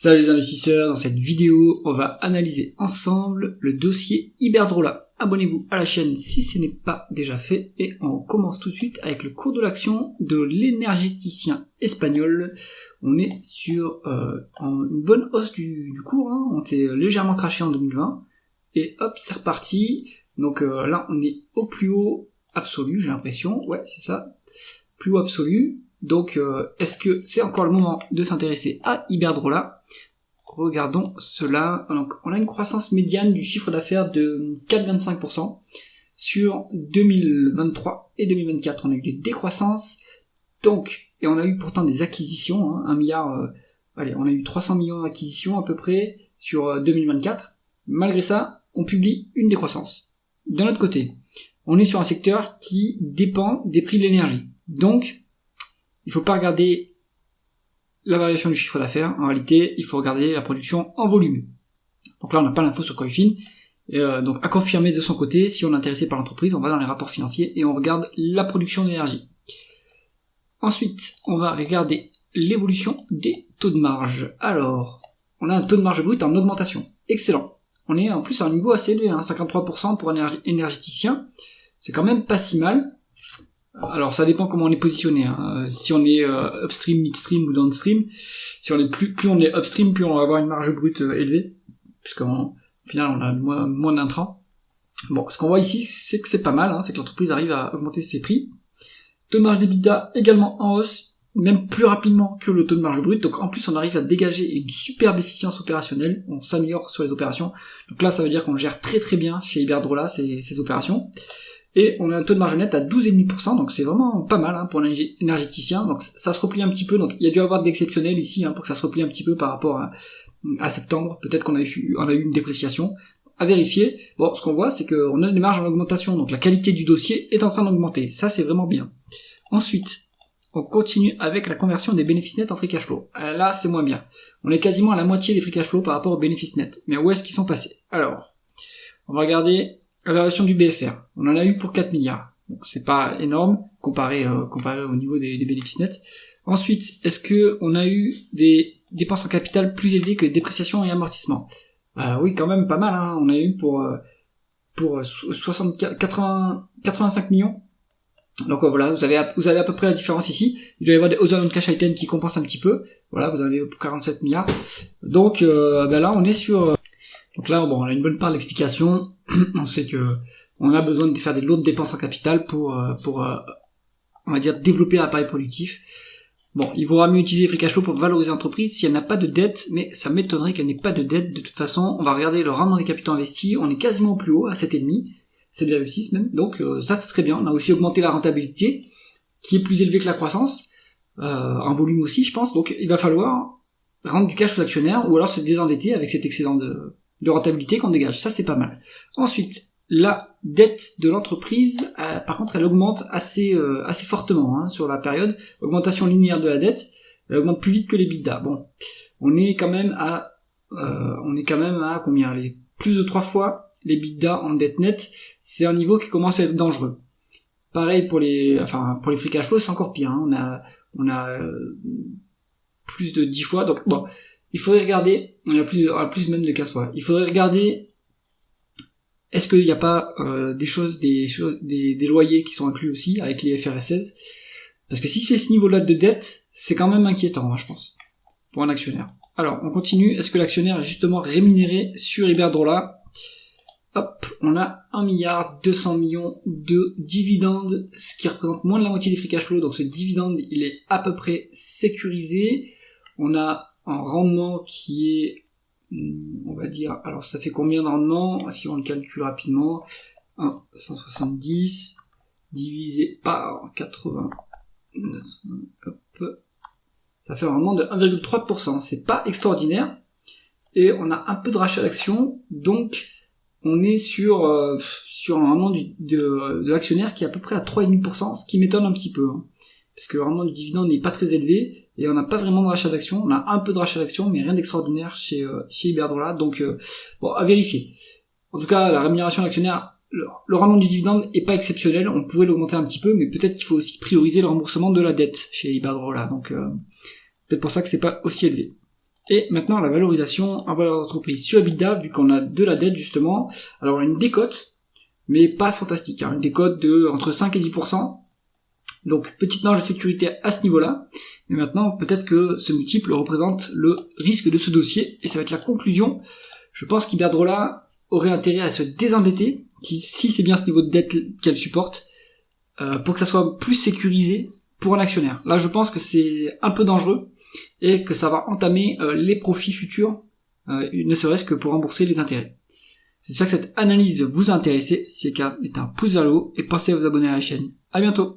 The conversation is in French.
Salut les investisseurs, dans cette vidéo, on va analyser ensemble le dossier Iberdrola. Abonnez-vous à la chaîne si ce n'est pas déjà fait et on commence tout de suite avec le cours de l'action de l'énergéticien espagnol. On est sur une bonne hausse du cours, hein. On s'est légèrement craché en 2020 et hop, c'est reparti. Donc là, on est au plus haut absolu, j'ai l'impression. Ouais, c'est ça, plus haut absolu. Donc, est-ce que c'est encore le moment de s'intéresser à Iberdrola? Regardons cela. Donc, on a une croissance médiane du chiffre d'affaires de 4,25% sur 2023 et 2024. On a eu des décroissances. Donc, et on a eu pourtant des acquisitions, hein, 1 milliard. On a eu 300 millions d'acquisitions à peu près sur 2024. Malgré ça, on publie une décroissance. D'un autre côté, on est sur un secteur qui dépend des prix de l'énergie. Donc, il ne faut pas regarder la variation du chiffre d'affaires. En réalité, il faut regarder la production en volume. Donc là, on n'a pas l'info sur Coifin. Donc à confirmer de son côté, si on est intéressé par l'entreprise, on va dans les rapports financiers et on regarde la production d'énergie. Ensuite, on va regarder l'évolution des taux de marge. Alors, on a un taux de marge brut en augmentation. Excellent. On est en plus à un niveau assez élevé, 53% pour un énergéticien. C'est quand même pas si mal. Alors ça dépend comment on est positionné, hein. Si on est upstream, midstream ou downstream, si on est plus on est upstream, plus on va avoir une marge brute élevée, puisqu'au final on a moins d'intrants. Bon, ce qu'on voit ici, c'est que c'est pas mal, hein, c'est que l'entreprise arrive à augmenter ses prix. Taux de marge d'EBITDA également en hausse, même plus rapidement que le taux de marge brute, donc en plus on arrive à dégager une superbe efficience opérationnelle, on s'améliore sur les opérations, donc là ça veut dire qu'on gère très très bien chez Iberdrola ces opérations. Et on a un taux de marge net à 12,5%, donc c'est vraiment pas mal, hein, pour un énergéticien. Donc ça se replie un petit peu, donc il y a dû avoir d'exceptionnel ici, hein, pour que ça se replie un petit peu par rapport à septembre. Peut-être qu'on a eu une dépréciation. À vérifier. Bon, ce qu'on voit, c'est qu'on a des marges en augmentation, donc la qualité du dossier est en train d'augmenter. Ça, c'est vraiment bien. Ensuite, on continue avec la conversion des bénéfices nets en free cash flow. Là, c'est moins bien. On est quasiment à la moitié des free cash flow par rapport aux bénéfices nets. Mais où est-ce qu'ils sont passés? Alors, on va regarder la variation du BFR, on en a eu pour 4 milliards. Donc c'est pas énorme comparé au niveau des bénéfices nets. Ensuite, est-ce que on a eu des dépenses en capital plus élevées que les dépréciations et amortissements? Oui, quand même pas mal, hein. On a eu pour 85 millions. Donc voilà, vous avez à peu près la différence ici. Il doit y avoir des other non-cash items qui compensent un petit peu. Voilà, vous avez 47 milliards. Donc là on est sur donc là, bon, on a une bonne part de l'explication. On sait que on a besoin de faire des lourdes dépenses en capital pour on va dire, développer l'appareil productif. Bon, il vaudra mieux utiliser free cash flow pour valoriser l'entreprise si elle n'a pas de dette, mais ça m'étonnerait qu'elle n'ait pas de dette. De toute façon, on va regarder le rendement des capitaux investis. On est quasiment plus haut, à 7,5, 7,6 même. Donc ça, c'est très bien. On a aussi augmenté la rentabilité, qui est plus élevée que la croissance, en volume aussi, je pense. Donc il va falloir rendre du cash aux actionnaires, ou alors se désendetter avec cet excédent de rentabilité qu'on dégage. Ça, c'est pas mal. Ensuite, la dette de l'entreprise, par contre, elle augmente assez fortement, hein, sur la période. Augmentation linéaire de la dette, elle augmente plus vite que les l'EBITDA. Bon, on est quand même à combien? Plus de 3 fois les l'EBITDA en dette nette. C'est un niveau qui commence à être dangereux. Pareil pour les free cash flow, c'est encore pire, hein. On a plus de 10 fois. Donc bon, il faudrait regarder, on a plus même de 15 fois. Il faudrait regarder, est-ce qu'il n'y a pas des loyers qui sont inclus aussi avec les IFRS 16? Parce que si c'est ce niveau-là de dette, c'est quand même inquiétant, hein, je pense, pour un actionnaire. Alors, on continue. Est-ce que l'actionnaire est justement rémunéré sur Iberdrola? Hop, on a 1,2 milliard de dividendes, ce qui représente moins de la moitié des free cash flow. Donc ce dividende, il est à peu près sécurisé. On a un rendement qui est, on va dire, alors ça fait combien de rendement si on le calcule rapidement? 170 divisé par 80, hop, ça fait un rendement de 1,3%. C'est pas extraordinaire, et on a un peu de rachat d'actions, donc on est sur un rendement de l'actionnaire qui est à peu près à 3,5%, ce qui m'étonne un petit peu, hein, parce que le rendement du dividende n'est pas très élevé, et on n'a pas vraiment de rachat d'actions. On a un peu de rachat d'actions, mais rien d'extraordinaire chez Iberdrola, donc bon, à vérifier. En tout cas, la rémunération de l'actionnaire, le rendement du dividende est pas exceptionnel, on pourrait l'augmenter un petit peu, mais peut-être qu'il faut aussi prioriser le remboursement de la dette chez Iberdrola, donc c'est peut-être pour ça que c'est pas aussi élevé. Et maintenant la valorisation en valeur d'entreprise sur EBITDA, vu qu'on a de la dette justement. Alors on a une décote, mais pas fantastique, une décote de entre 5 et 10%. Donc petite marge de sécurité à ce niveau-là. Mais maintenant peut-être que ce multiple représente le risque de ce dossier, et ça va être la conclusion. Je pense qu'Iberdrola aurait intérêt à se désendetter, si c'est bien ce niveau de dette qu'elle supporte, pour que ça soit plus sécurisé pour un actionnaire. Là je pense que c'est un peu dangereux, et que ça va entamer les profits futurs, ne serait-ce que pour rembourser les intérêts. J'espère que cette analyse vous a intéressé. Si c'est le cas, mettez un pouce vers le haut et pensez à vous abonner à la chaîne. À bientôt.